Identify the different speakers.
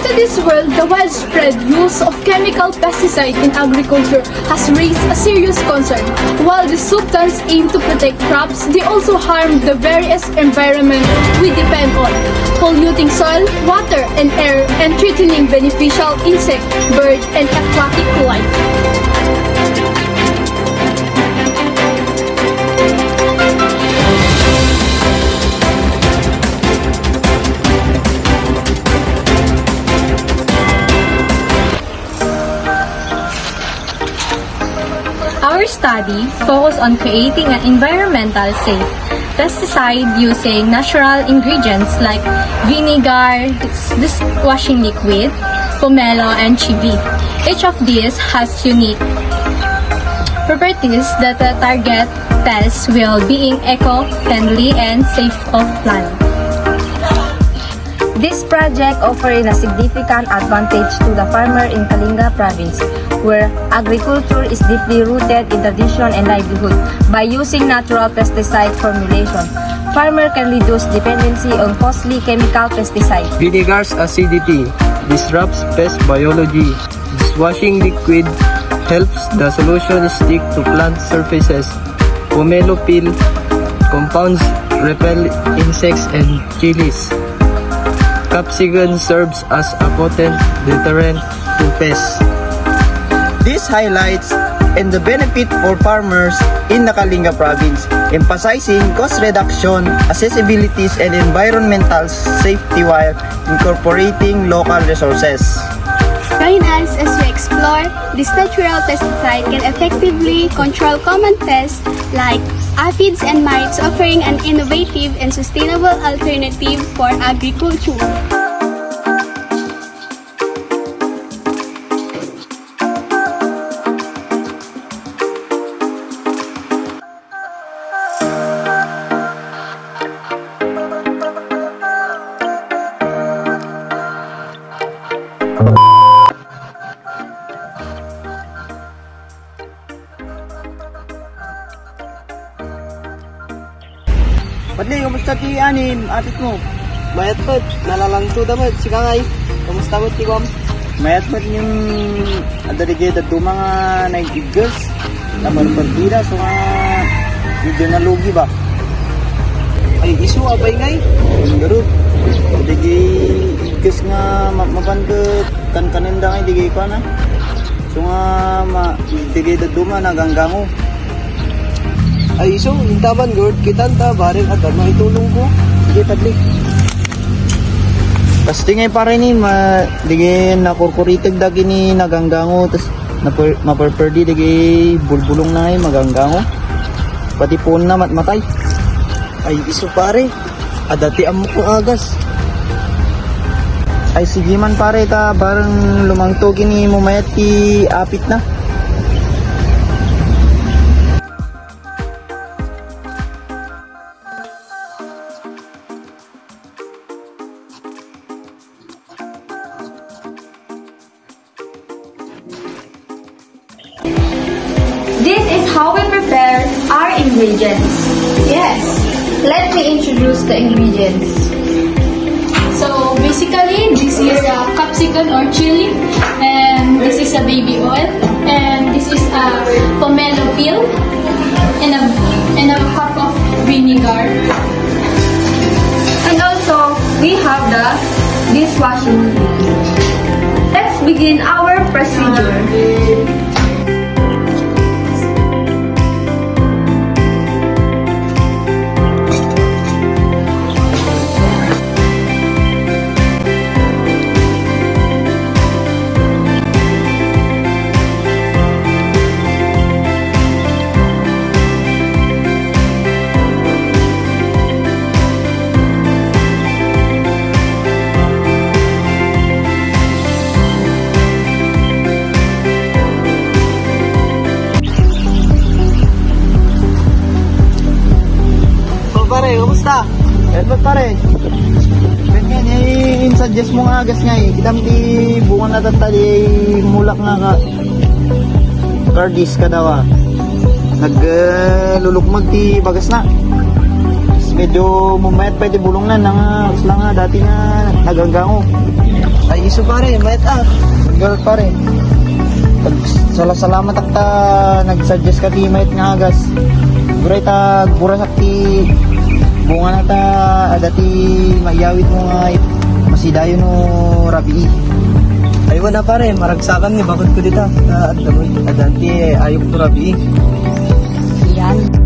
Speaker 1: to this world, the widespread use of chemical pesticide in agriculture has raised a serious concern. While the substance aim to protect crops, they also harm the various environment we depend on, polluting soil, water, and air, and threatening beneficial insect, bird, and aquatic life.
Speaker 2: Our study focused on creating an environmental safe pesticide using natural ingredients like vinegar, dishwashing liquid, pomelo, and chibi. Each of these has unique properties that target pests while being eco-friendly and safe of plant.
Speaker 3: This project offers a significant advantage to the farmer in Kalinga province, where agriculture is deeply rooted in tradition and livelihood. By using natural pesticide formulation, farmer can reduce dependency on costly chemical pesticides.
Speaker 4: Vinegar's acidity disrupts pest biology. Dishwashing liquid helps the solution stick to plant surfaces. Pomelo peel compounds repel insects and chilies. Capsigan serves as a potent deterrent to pests.
Speaker 5: This highlights and the benefit for farmers in the Kalinga province, emphasizing cost reduction, accessibilities, and environmental safety while incorporating local resources.
Speaker 6: Join us as we explore this natural pesticide can effectively control common pests like aphids and mites, offering an innovative and sustainable alternative for agriculture.
Speaker 5: Padli, kumusta ti anin, atit mo? Mayat pat, nalalangso dapat, si Kangay. Kumusta mo ti Kom? Mayat pat yung adarigay dito mga nag-iggas, na partida, so nga, medyo nalugi ba? Ay, isu, abay ngay? Ang garot. Adarigay iggas nga, mapantot, kan-kaninda ngay, digay ko na. So nga, digay dito mga naganggango. Ay, so, intaban, Gord, kitanta, baril, at ano, itulong ko. Sige, tablik. Tas tingay pa rin digay nakurkuritig dagi ni naganggango, tas maperperdi, digay bulbulong na maganggango. Pati po na matay. Ay, iso pare, adati amo ko agas. Ay, sige man pare, ta, barang lumangto gini mumayat ki apit na.
Speaker 2: This is how we prepare our ingredients.
Speaker 1: Yes,
Speaker 2: Let me introduce the ingredients.
Speaker 1: so basically this is a capsicum or chili, and this is a baby oil, and this is a pomelo peel, and a cup of vinegar.
Speaker 2: And also, we have the dishwashing liquid. Let's begin our procedure.
Speaker 5: Pare, kumusta? Edward pare. Ben nga, suggest mo nga agas nga eh. Kitam di bunga na tatali mulak nga ka. Cardis ka daw ah. Naglulukmag ti bagas na. medyo mumayat pwede bulong na nga nga dati nga naganggango.
Speaker 4: Ay iso pare, mayat
Speaker 5: Maggalat pare. Salamat akta nag-suggest ka ti mayat nga agas. Guray ta buras akti bunga na ta dati mayawit mo nga masidayo no rabi.
Speaker 4: ay wala pare, maragsakan ni bakit ko dita. At adanti ayok to rabi.
Speaker 3: Yan.